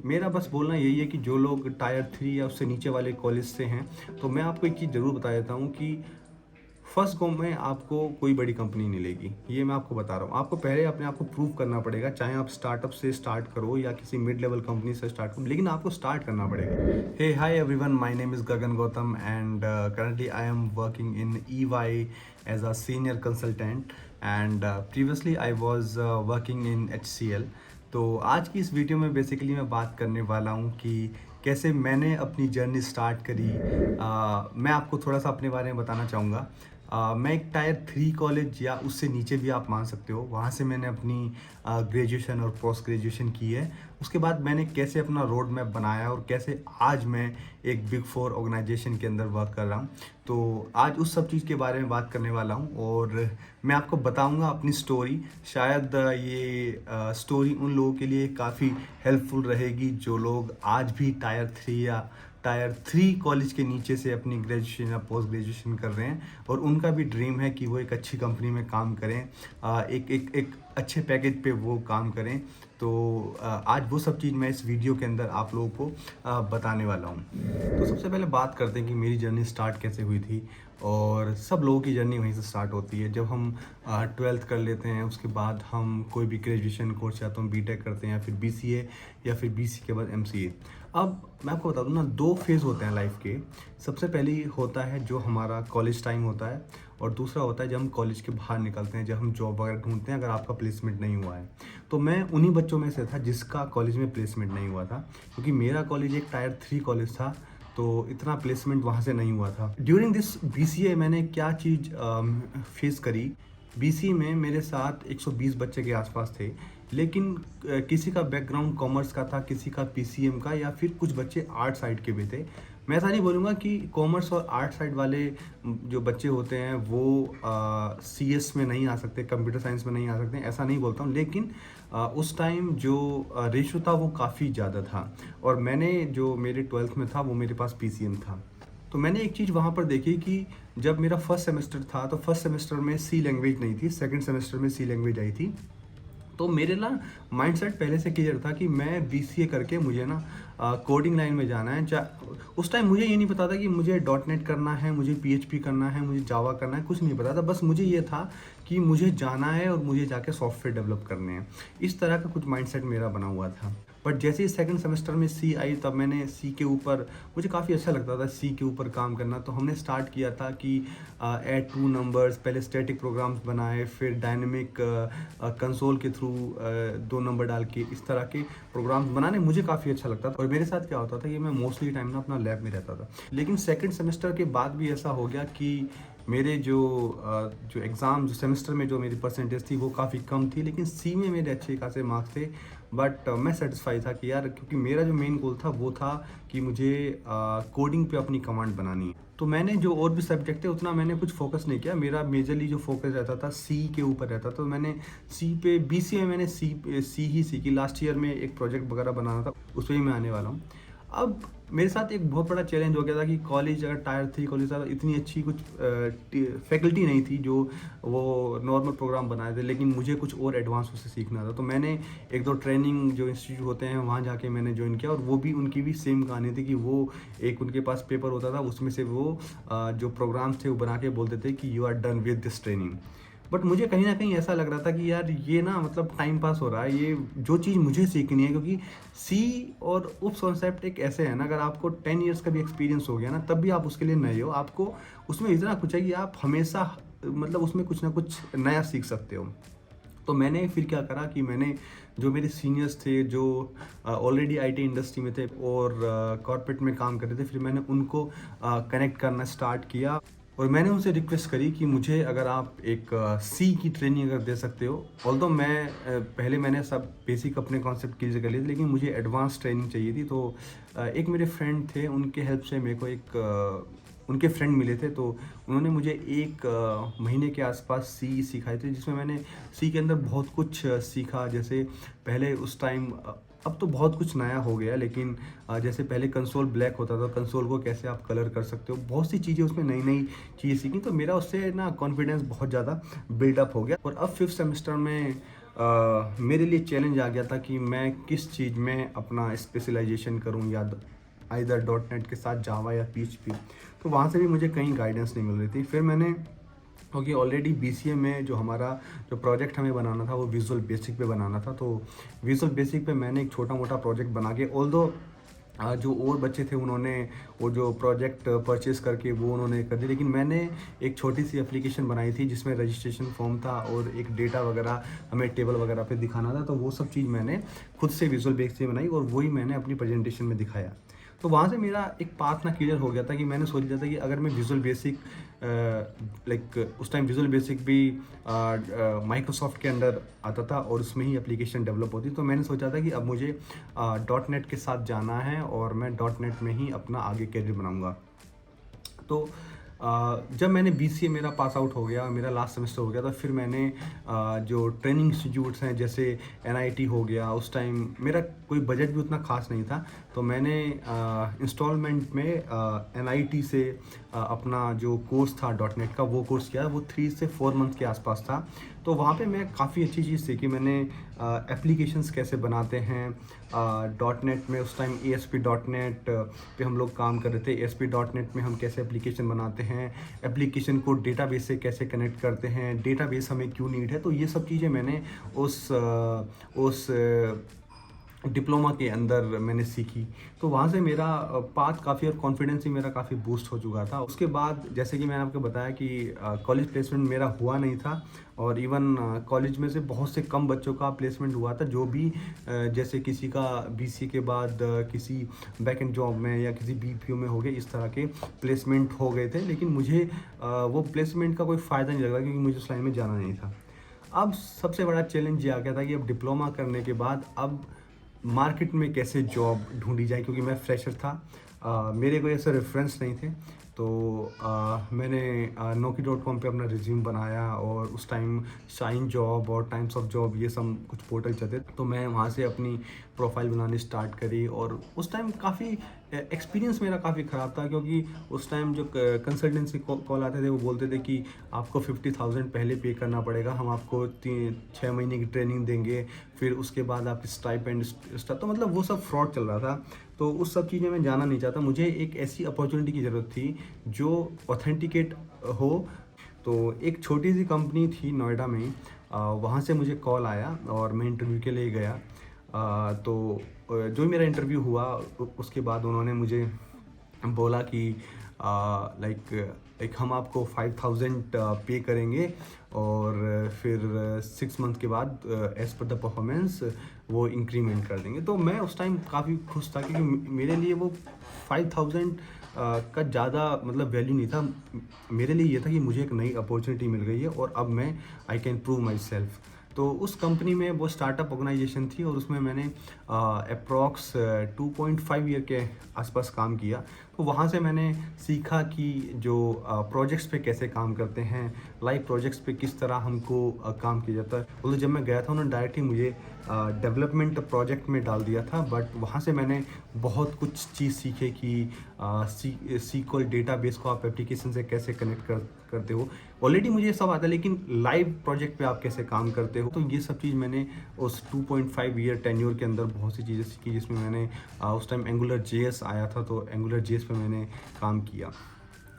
मेरा बस बोलना यही है कि जो लोग टायर 3 या उससे नीचे वाले कॉलेज से हैं, तो मैं आपको एक चीज़ ज़रूर बता देता हूँ कि फर्स्ट गो में आपको कोई बड़ी कंपनी नहीं लेगी। ये मैं आपको बता रहा हूँ। आपको पहले अपने आप को प्रूव करना पड़ेगा, चाहे आप स्टार्टअप से स्टार्ट करो या किसी मिड लेवल कंपनी से स्टार्ट करो, लेकिन आपको स्टार्ट करना पड़ेगा। Hey hi everyone, my name is Gagan Gautam and currently I am working in EY as a senior consultant and previously I was working in HCL। तो आज की इस वीडियो में बेसिकली मैं बात करने वाला हूँ कि कैसे मैंने अपनी जर्नी स्टार्ट करी। मैं आपको थोड़ा सा अपने बारे में बताना चाहूँगा। मैं एक टायर 3 कॉलेज या उससे नीचे भी आप मान सकते हो, वहाँ से मैंने अपनी ग्रेजुएशन और पोस्ट ग्रेजुएशन की है। उसके बाद मैंने कैसे अपना रोड मैप बनाया और कैसे आज मैं एक बिग 4 ऑर्गेनाइजेशन के अंदर वर्क कर रहा हूँ। तो आज उस सब चीज़ के बारे में बात करने वाला हूँ और मैं आपको बताऊँगा अपनी स्टोरी। शायद ये स्टोरी उन लोगों के लिए काफ़ी हेल्पफुल रहेगी जो लोग आज भी टायर 3 कॉलेज के नीचे से अपनी ग्रेजुएशन या पोस्ट ग्रेजुएशन कर रहे हैं और उनका भी ड्रीम है कि वो एक अच्छी कंपनी में काम करें, एक अच्छे पैकेज पे वो काम करें। तो आज वो सब चीज़ मैं इस वीडियो के अंदर आप लोगों को बताने वाला हूँ। तो सबसे पहले बात करते हैं कि मेरी जर्नी स्टार्ट कैसे हुई थी। और सब लोगों की जर्नी वहीं से स्टार्ट होती है जब हम 12th कर लेते हैं। उसके बाद हम कोई भी ग्रेजुएशन कोर्स या तो हम बीटेक करते हैं या फिर बीसीए या फिर बीसी के बाद एमसीए। अब मैं आपको बता दूं ना, दो फेज़ होते हैं लाइफ के। सबसे पहली होता है जो हमारा कॉलेज टाइम होता है और दूसरा होता है जब हम कॉलेज के बाहर निकलते हैं, जब हम जॉब वगैरह ढूंढते हैं अगर आपका प्लेसमेंट नहीं हुआ है। तो मैं उन्हीं बच्चों में से था जिसका कॉलेज में प्लेसमेंट नहीं हुआ था, क्योंकि मेरा कॉलेज एक टायर 3 कॉलेज था, तो इतना प्लेसमेंट वहाँ से नहीं हुआ था। ड्यूरिंग दिस बीसीए मैंने क्या चीज़ फेस करी। बीसीए में मेरे साथ 120 बच्चे के आसपास थे, लेकिन किसी का बैकग्राउंड कॉमर्स का था, किसी का पीसीएम का, या फिर कुछ बच्चे आर्ट साइड के भी थे। मैं ऐसा नहीं बोलूँगा कि कॉमर्स और आर्ट साइड वाले जो बच्चे होते हैं वो सीएस में नहीं आ सकते, कंप्यूटर साइंस में नहीं आ सकते, ऐसा नहीं बोलता हूँ। लेकिन उस टाइम जो रेशो था वो काफ़ी ज़्यादा था और मैंने जो मेरे 12th में था वो मेरे पास पीसीएम था। तो मैंने एक चीज़ वहाँ पर देखी कि जब मेरा फर्स्ट सेमेस्टर था तो फर्स्ट सेमेस्टर में सी लैंग्वेज नहीं थी, सेकंड सेमेस्टर में सी लैंग्वेज आई थी। तो मेरे ना माइंडसेट पहले से क्लियर था कि मैं बीसीए करके मुझे ना कोडिंग लाइन में जाना है। उस टाइम मुझे ये नहीं पता था कि मुझे डॉट नेट करना है, मुझे पीएचपी करना है, मुझे जावा करना है, कुछ नहीं पता था। बस मुझे ये था कि मुझे जाना है और मुझे जाके सॉफ्टवेयर डेवलप करने हैं। इस तरह का कुछ माइंडसेट मेरा बना हुआ था। बट जैसे ही सेकंड सेमेस्टर में सी आई तब मैंने सी के ऊपर, मुझे काफ़ी अच्छा लगता था सी के ऊपर काम करना। तो हमने स्टार्ट किया था कि ऐड टू नंबर्स, पहले स्टैटिक प्रोग्राम्स बनाए, फिर डायनेमिक कंसोल के थ्रू 2 नंबर डाल के इस तरह के प्रोग्राम्स बनाने मुझे काफ़ी अच्छा लगता था। और मेरे साथ क्या होता था कि मैं मोस्टली टाइम ना अपना लैब में रहता था। लेकिन सेकंड सेमेस्टर के बाद भी ऐसा हो गया कि मेरे जो एग्ज़ाम जो सेमेस्टर में जो मेरी परसेंटेज थी वो काफ़ी कम थी, लेकिन सी में मेरे अच्छे खासे मार्क्स थे। बट मैं सेटिस्फाई था कि यार, क्योंकि मेरा जो मेन गोल था वो था कि मुझे कोडिंग पे अपनी कमांड बनानी है। तो मैंने जो और भी सब्जेक्ट थे उतना मैंने कुछ फोकस नहीं किया। मेरा मेजरली जो फोकस रहता था सी के ऊपर रहता था। तो मैंने सी पे, बीसीए में मैंने सी ही सीखी। लास्ट ईयर में एक प्रोजेक्ट वगैरह बनाना था, उस पर ही मैं आने वाला हूँ। अब मेरे साथ एक बहुत बड़ा चैलेंज हो गया था कि कॉलेज, अगर टायर 3 कॉलेज था तो इतनी अच्छी कुछ फैकल्टी नहीं थी जो वो नॉर्मल प्रोग्राम बनाए थे, लेकिन मुझे कुछ और एडवांस उससे सीखना था। तो मैंने एक दो ट्रेनिंग जो इंस्टीट्यूट होते हैं वहाँ जाके मैंने ज्वाइन किया, और वो भी उनकी भी सेम कहानी थी कि वो एक उनके पास पेपर होता था, उसमें से वो जो प्रोग्राम्स थे वो बना के बोलते थे कि you are done with this training. But मुझे कहीं ना कहीं ऐसा लग रहा था कि यार ये ना, मतलब टाइम पास हो रहा है, ये जो चीज़ मुझे सीखनी है। क्योंकि सी और उप्स कॉन्सेप्ट एक ऐसे है ना, अगर आपको 10 इयर्स का भी एक्सपीरियंस हो गया ना, तब भी आप उसके लिए नए हो। आपको उसमें इतना कुछ है कि आप हमेशा, मतलब उसमें कुछ ना कुछ नया सीख सकते हो। तो मैंने फिर क्या करा कि मैंने जो मेरे सीनियर्स थे जो ऑलरेडी आईटी इंडस्ट्री में थे और कॉर्पोरेट में काम कर रहे थे, फिर मैंने उनको कनेक्ट करना स्टार्ट किया और मैंने उनसे रिक्वेस्ट करी कि मुझे अगर आप एक सी की ट्रेनिंग अगर दे सकते हो। ऑल्दो मैं पहले मैंने सब बेसिक अपने कॉन्सेप्ट क्लियर कर लिए थे, लेकिन मुझे एडवांस ट्रेनिंग चाहिए थी। तो एक मेरे फ्रेंड थे, उनके हेल्प से मेरे को उनके फ्रेंड मिले थे। तो उन्होंने मुझे एक महीने के आसपास सी सिखाए थे, जिसमें मैंने सी के अंदर बहुत कुछ सीखा। जैसे पहले उस टाइम, अब तो बहुत कुछ नया हो गया, लेकिन जैसे पहले कंसोल ब्लैक होता था, कंसोल को कैसे आप कलर कर सकते हो, बहुत सी चीज़ें उसमें नई नई चीज़ें सीखी। तो मेरा उससे ना कॉन्फिडेंस बहुत ज़्यादा बिल्डअप हो गया। और अब फिफ्थ सेमेस्टर में मेरे लिए चैलेंज आ गया था कि मैं किस चीज़ में अपना स्पेशलाइजेशन करूं, या आइदर डॉट नेट के साथ जावा या पीएचपी। तो वहाँ से भी मुझे कहीं गाइडेंस नहीं मिल रही थी। फिर मैंने, क्योंकि ऑलरेडी बीसीए में जो हमारा जो प्रोजेक्ट हमें बनाना था वो विजुअल बेसिक पे बनाना था, तो विजुअल बेसिक पे मैंने एक छोटा मोटा प्रोजेक्ट बना के, ऑल्दो जो और बच्चे थे उन्होंने वो जो प्रोजेक्ट परचेस करके वो उन्होंने कर दिया, लेकिन मैंने एक छोटी सी एप्लीकेशन बनाई थी जिसमें रजिस्ट्रेशन फॉर्म था और एक डेटा वगैरह हमें टेबल वगैरह पे दिखाना था। तो वो सब चीज़ मैंने खुद से विजुअल बेस से बनाई और वही मैंने अपनी प्रेजेंटेशन में दिखाया। तो वहाँ से मेरा एक पाथ ना क्लियर हो गया था कि मैंने सोच लिया था कि अगर मैं विजुअल बेसिक, लाइक उस टाइम विजुअल बेसिक भी माइक्रोसॉफ्ट के अंडर आता था और उसमें ही एप्लीकेशन डेवलप होती, तो मैंने सोचा था कि अब मुझे डॉट नेट के साथ जाना है और मैं डॉट नेट में ही अपना आगे कैरियर बनाऊंगा। तो जब मैंने बीसीए मेरा पास आउट हो गया, मेरा लास्ट सेमेस्टर हो गया, तो फिर मैंने जो ट्रेनिंग इंस्टीट्यूट्स हैं जैसे एनआईटी हो गया, उस टाइम मेरा कोई बजट भी उतना खास नहीं था, तो मैंने इंस्टॉलमेंट में एनआईटी से अपना जो कोर्स था डॉट नेट का वो कोर्स किया। वो 3 से 4 मंथ के आसपास था। तो वहाँ पे मैं काफ़ी अच्छी चीज़ सीखी। मैंने एप्लीकेशंस कैसे बनाते हैं डॉट नेट में, उस टाइम ASP डॉट नेट पे हम लोग काम कर रहे थे। ASP डॉट नेट में हम कैसे एप्लीकेशन बनाते हैं, एप्लीकेशन को डेटाबेस से कैसे कनेक्ट करते हैं, डेटाबेस हमें क्यों नीड है। तो ये सब चीज़ें मैंने उस डिप्लोमा के अंदर मैंने सीखी। तो वहाँ से मेरा पाथ काफ़ी और कॉन्फिडेंस ही मेरा काफ़ी बूस्ट हो चुका था। उसके बाद जैसे कि मैंने आपको बताया कि कॉलेज प्लेसमेंट मेरा हुआ नहीं था, और इवन कॉलेज में से बहुत से कम बच्चों का प्लेसमेंट हुआ था, जो भी जैसे किसी का बीसीए के बाद किसी बैक एंड जॉब में या किसी बीपीओ में हो गए, इस तरह के प्लेसमेंट हो गए थे। लेकिन मुझे वो प्लेसमेंट का कोई फ़ायदा नहीं लगा, क्योंकि मुझे उस लाइन में जाना नहीं था। अब सबसे बड़ा चैलेंज ये आ गया था कि अब डिप्लोमा करने के बाद अब मार्केट में कैसे जॉब ढूंढी जाए, क्योंकि मैं फ्रेशर था। मेरे कोई ऐसे रेफरेंस नहीं थे। तो मैंने Naukri.com पे अपना रिज्यूम बनाया, और उस टाइम शाइन जॉब और टाइम्स ऑफ जॉब ये सब कुछ पोर्टल चलते थे, तो मैं वहाँ से अपनी प्रोफाइल बनानी स्टार्ट करी। और उस टाइम काफ़ी एक्सपीरियंस मेरा काफ़ी ख़राब था, क्योंकि उस टाइम जो कंसल्टेंसी कॉल आते थे वो बोलते थे कि आपको 50,000 पहले पे करना पड़ेगा, हम आपको 6 महीने की ट्रेनिंग देंगे, फिर उसके बाद आप स्टाइपेंड। तो मतलब वो सब फ्रॉड चल रहा था। तो उस सब चीज़ें मैं जाना नहीं चाहता। मुझे एक ऐसी अपॉर्चुनिटी की ज़रूरत थी जो ऑथेंटिकेट हो। तो एक छोटी सी कंपनी थी नोएडा में ही, वहाँ से मुझे कॉल आया और मैं इंटरव्यू के लिए गया। तो जो मेरा इंटरव्यू हुआ उसके बाद उन्होंने मुझे बोला कि लाइक लाइक हम आपको 5,000 पे करेंगे, और फिर 6 मंथ के बाद एज़ पर द परफॉर्मेंस वो इंक्रीमेंट कर देंगे। तो मैं उस टाइम काफ़ी खुश था, क्योंकि मेरे लिए वो 5,000 का ज़्यादा मतलब वैल्यू नहीं था। मेरे लिए ये था कि मुझे एक नई अपॉर्चुनिटी मिल गई है और अब मैं I can prove my self. तो उस कंपनी में वो स्टार्टअप ऑर्गेनाइजेशन थी, और उसमें मैंने अप्रॉक्स 2.5 ईयर के आसपास काम किया। तो वहाँ से मैंने सीखा कि जो प्रोजेक्ट्स पे कैसे काम करते हैं, लाइव प्रोजेक्ट्स पे किस तरह हमको काम किया जाता है। मतलब जब मैं गया था उन्होंने डायरेक्टली मुझे डेवलपमेंट प्रोजेक्ट में डाल दिया था, बट वहाँ से मैंने बहुत कुछ चीज़ सीखे कि सीक्वल डेटाबेस को आप एप्लीकेशन से कैसे कनेक्ट करते हो। ऑलरेडी मुझे ये सब आता है, लेकिन लाइव प्रोजेक्ट पे आप कैसे काम करते हो। तो ये सब चीज़ मैंने उस 2.5 ईयर टेन्योर के अंदर बहुत सी चीज़ें सीखी, जिसमें मैंने उस टाइम एंगुलर.js आया था, तो एंगुलर.js पे मैंने काम किया।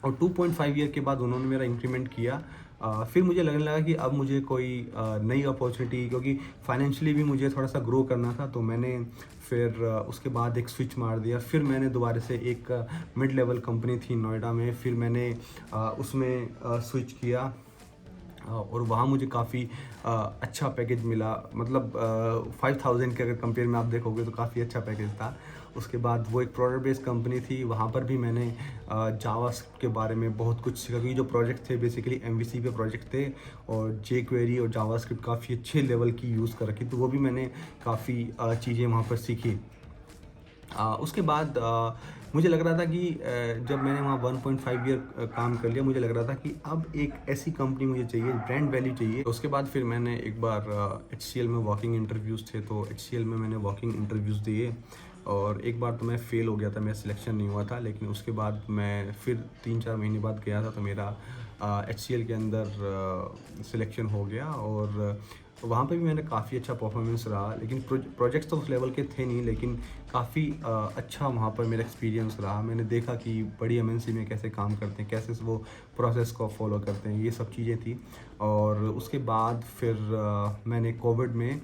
और 2.5 ईयर के बाद उन्होंने मेरा इंक्रीमेंट किया। फिर मुझे लगने लगा कि अब मुझे कोई नई अपॉर्चुनिटी, क्योंकि फाइनेंशियली भी मुझे थोड़ा सा ग्रो करना था, तो मैंने फिर उसके बाद एक स्विच मार दिया। फिर मैंने दोबारा से एक मिड लेवल कंपनी थी नोएडा में, फिर मैंने उसमें स्विच किया। और वहाँ मुझे काफ़ी अच्छा पैकेज मिला। मतलब 5,000 के अगर कंपेयर में आप देखोगे तो काफ़ी अच्छा पैकेज था। उसके बाद वो एक प्रोडक्ट बेस्ड कंपनी थी, वहाँ पर भी मैंने जावास्क्रिप्ट के बारे में बहुत कुछ सीखा, क्योंकि जो प्रोजेक्ट थे बेसिकली MVC पे प्रोजेक्ट थे, और jQuery और जावास्क्रिप्ट काफ़ी अच्छे लेवल की यूज़ कर रखी, तो वो भी मैंने काफ़ी चीज़ें वहाँ पर सीखी। उसके बाद मुझे लग रहा था कि जब मैंने वहाँ 1.5 ईयर काम कर लिया, मुझे लग रहा था कि अब एक ऐसी कंपनी मुझे चाहिए, ब्रांड वैल्यू चाहिए। उसके बाद फिर मैंने एक बार HCL में वॉकिंग इंटरव्यूज़ थे, तो HCL में मैंने वॉकिंग इंटरव्यूज़ दिए, और एक बार तो मैं फ़ेल हो गया था, मेरा सिलेक्शन नहीं हुआ था। लेकिन उसके बाद मैं फिर 3-4 महीने बाद गया था, तो मेरा HCL के अंदर सिलेक्शन हो गया। और वहाँ पे भी मैंने काफ़ी अच्छा परफॉर्मेंस रहा, लेकिन प्रोजेक्ट्स तो उस लेवल के थे नहीं, लेकिन काफ़ी अच्छा वहाँ पर मेरा एक्सपीरियंस रहा। मैंने देखा कि बड़ी एमएनसी में कैसे काम करते हैं, कैसे वो प्रोसेस को फॉलो करते हैं, ये सब चीज़ें थी। और उसके बाद फिर मैंने कोविड में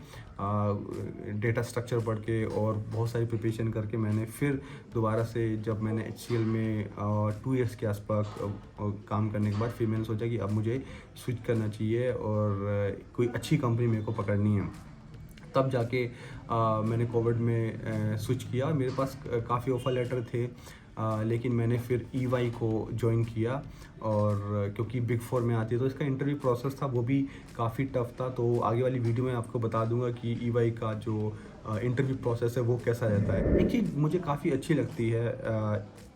डेटा स्ट्रक्चर पढ़ के और बहुत सारी प्रिपरेशन करके मैंने फिर दोबारा से, जब मैंने एचसीएल में 2 इयर्स के आसपास काम करने के बाद, फिर मैंने सोचा कि अब मुझे स्विच करना चाहिए और कोई अच्छी कंपनी मेरे को पकड़नी है। तब जाके मैंने कोविड में स्विच किया। मेरे पास काफ़ी ऑफ़र लेटर थे, लेकिन मैंने फिर ईवाई को जॉइन किया। और क्योंकि बिग फोर में आती है तो इसका इंटरव्यू प्रोसेस था, वो भी काफ़ी टफ था। तो आगे वाली वीडियो में आपको बता दूंगा कि ईवाई का जो इंटरव्यू प्रोसेस है वो कैसा रहता है। एक चीज़ मुझे काफ़ी अच्छी लगती है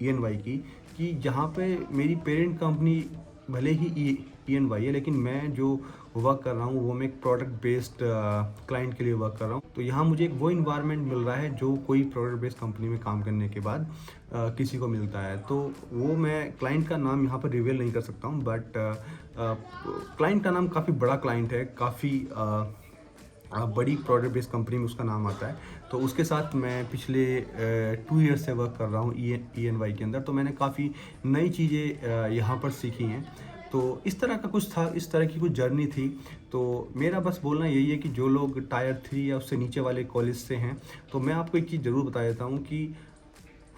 ईएनवाई की, कि यहाँ पे मेरी पेरेंट कंपनी भले ही ईएनवाई है, लेकिन मैं जो वर्क कर रहा हूँ वो मैं एक प्रोडक्ट बेस्ड क्लाइंट के लिए वर्क कर रहा हूँ। तो यहाँ मुझे एक वो इन्वायरमेंट मिल रहा है जो कोई प्रोडक्ट बेस्ड कंपनी में काम करने के बाद किसी को मिलता है। तो वो मैं क्लाइंट का नाम यहाँ पर रिवील नहीं कर सकता हूँ, बट क्लाइंट का नाम काफ़ी बड़ा क्लाइंट है, काफ़ी बड़ी प्रोडक्ट बेस्ड कंपनी में उसका नाम आता है। तो उसके साथ मैं पिछले 2 ईयर्स से वर्क कर रहा हूँ ईएनवाई के अंदर। तो मैंने काफ़ी नई चीज़ें यहाँ पर सीखी हैं। तो इस तरह का कुछ था, इस तरह की कुछ जर्नी थी। तो मेरा बस बोलना यही है कि जो लोग टायर 3 या उससे नीचे वाले कॉलेज से हैं, तो मैं आपको एक चीज़ ज़रूर बता देता हूँ कि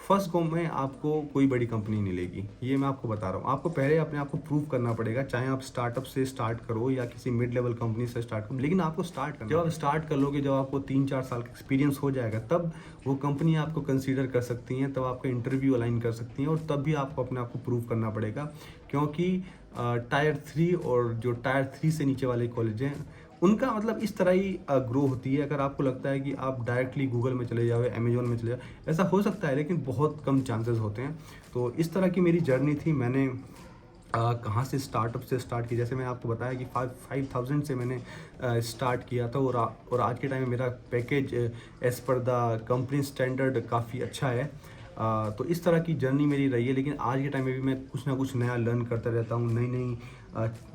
फर्स्ट गो में आपको कोई बड़ी कंपनी नहीं लेगी, ये मैं आपको बता रहा हूँ। आपको पहले अपने आप को प्रूव करना पड़ेगा, चाहे आप स्टार्टअप से स्टार्ट करो या किसी मिड लेवल कंपनी से स्टार्ट करो, लेकिन आपको स्टार्ट करना। जब आप स्टार्ट कर लोगे, जब आपको 3-4 साल का एक्सपीरियंस हो जाएगा, तब वो कंपनी आपको कंसीडर कर सकती हैं, तब आपका इंटरव्यू अलाइन कर सकती हैं, और तब भी आपको अपने आप को प्रूव करना पड़ेगा। क्योंकि टायर 3 और जो टायर 3 से नीचे वाले कॉलेज हैं, उनका मतलब इस तरह ही ग्रो होती है। अगर आपको लगता है कि आप डायरेक्टली गूगल में चले जाओ, अमेजोन में चले जाओ, ऐसा हो सकता है, लेकिन बहुत कम चांसेस होते हैं। तो इस तरह की मेरी जर्नी थी। मैंने कहाँ से स्टार्टअप से स्टार्ट की, जैसे मैंने आपको बताया कि 5,000 से मैंने स्टार्ट किया था, और आज के टाइम में मेरा package as per the company standard काफ़ी अच्छा है। तो इस तरह की जर्नी मेरी रही है, लेकिन आज के टाइम में भी मैं कुछ ना कुछ नया लर्न करता रहता हूँ। नई नई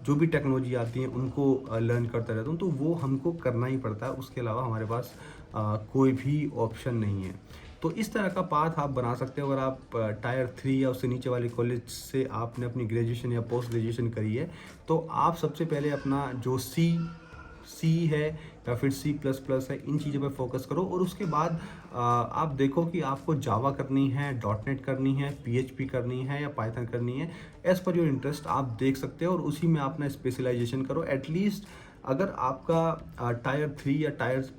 जो भी टेक्नोलॉजी आती है उनको लर्न करता रहता हूँ। तो वो हमको करना ही पड़ता है, उसके अलावा हमारे पास कोई भी ऑप्शन नहीं है। तो इस तरह का पाथ आप बना सकते हो। अगर आप टायर 3 या उससे नीचे वाले कॉलेज से आपने अपनी ग्रेजुएशन या पोस्ट ग्रेजुएशन करी है, तो आप सबसे पहले अपना जो सी है या फिर C++ है, इन चीज़ों पे फोकस करो। और उसके बाद आप देखो कि आपको जावा करनी है, डॉटनेट करनी है, PHP करनी है या पाइथन करनी है। एज़ पर योर इंटरेस्ट आप देख सकते हो और उसी में अपना स्पेशलाइजेशन करो। एटलीस्ट अगर आपका टायर 3 या टायर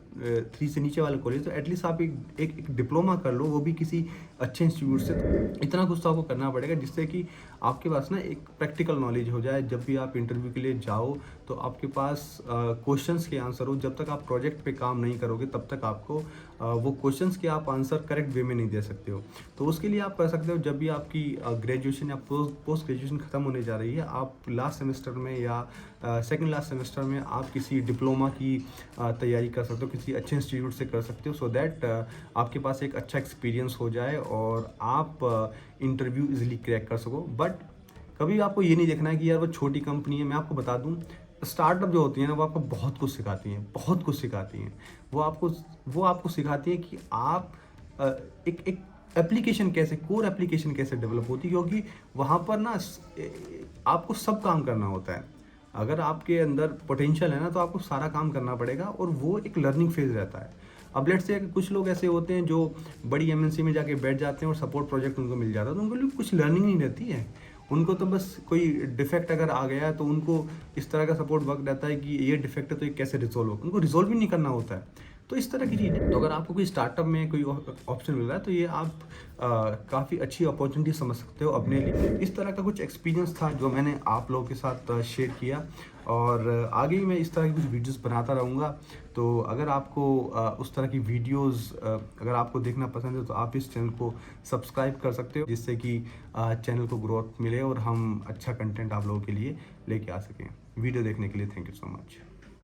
3 से नीचे वाले कॉलेज, तो एटलीस्ट आप एक डिप्लोमा कर लो, वो भी किसी अच्छे इंस्टीट्यूट से। तो इतना कुछ तो आपको करना पड़ेगा, जिससे कि आपके पास ना एक प्रैक्टिकल नॉलेज हो जाए। जब भी आप इंटरव्यू के लिए जाओ, तो आपके पास क्वेश्चंस के आंसर हो। जब तक आप प्रोजेक्ट पे काम नहीं करोगे, तब तक आपको वो क्वेश्चंस के आप आंसर करेक्ट वे में नहीं दे सकते हो। तो उसके लिए आप कर सकते हो, जब भी आपकी ग्रेजुएशन या पोस्ट ग्रेजुएशन ख़त्म होने जा रही है, आप लास्ट सेमेस्टर में या सेकंड लास्ट सेमेस्टर में आप किसी डिप्लोमा की तैयारी कर सकते हो, किसी अच्छे इंस्टीट्यूट से कर सकते हो, सो दैट आपके पास एक अच्छा एक्सपीरियंस हो जाए और आप इंटरव्यू इजीली क्रैक कर सको। बट कभी आपको ये नहीं देखना है कि यार वो छोटी कंपनी है। मैं आपको बता दूं, स्टार्टअप जो होती है ना, वो आपको बहुत कुछ सिखाती हैं, बहुत कुछ सिखाती हैं। वो आपको सिखाती है कि आप एक एप्लीकेशन कैसे, कोर एप्लीकेशन कैसे डेवलप होती है, क्योंकि वहाँ पर ना आपको सब काम करना होता है। अगर आपके अंदर पोटेंशियल है ना, तो आपको सारा काम करना पड़ेगा, और वो एक लर्निंग फेज रहता है। अब लेट्स से कुछ लोग ऐसे होते हैं जो बड़ी एमएनसी में जाके बैठ जाते हैं और सपोर्ट प्रोजेक्ट उनको मिल जाता है, तो उनको लिए कुछ लर्निंग नहीं रहती है। उनको तो बस कोई डिफेक्ट अगर आ गया है, तो उनको इस तरह का सपोर्ट वर्क रहता है कि ये डिफेक्ट है तो ये कैसे रिजोल्व हो, उनको रिजोल्व भी नहीं करना होता है। तो इस तरह की चीज़ है। तो अगर आपको कोई स्टार्टअप में कोई ऑप्शन मिल रहा है, तो ये आप काफ़ी अच्छी अपॉर्चुनिटी समझ सकते हो अपने लिए। इस तरह का कुछ एक्सपीरियंस था जो मैंने आप लोगों के साथ शेयर किया, और आगे भी मैं इस तरह की कुछ वीडियोस बनाता रहूँगा। तो अगर आपको उस तरह की वीडियोस अगर आपको देखना पसंद है, तो आप इस चैनल को सब्सक्राइब कर सकते हो, जिससे कि चैनल को ग्रोथ मिले और हम अच्छा कंटेंट आप लोगों के लिए लेके आ सकें। वीडियो देखने के लिए थैंक यू सो मच।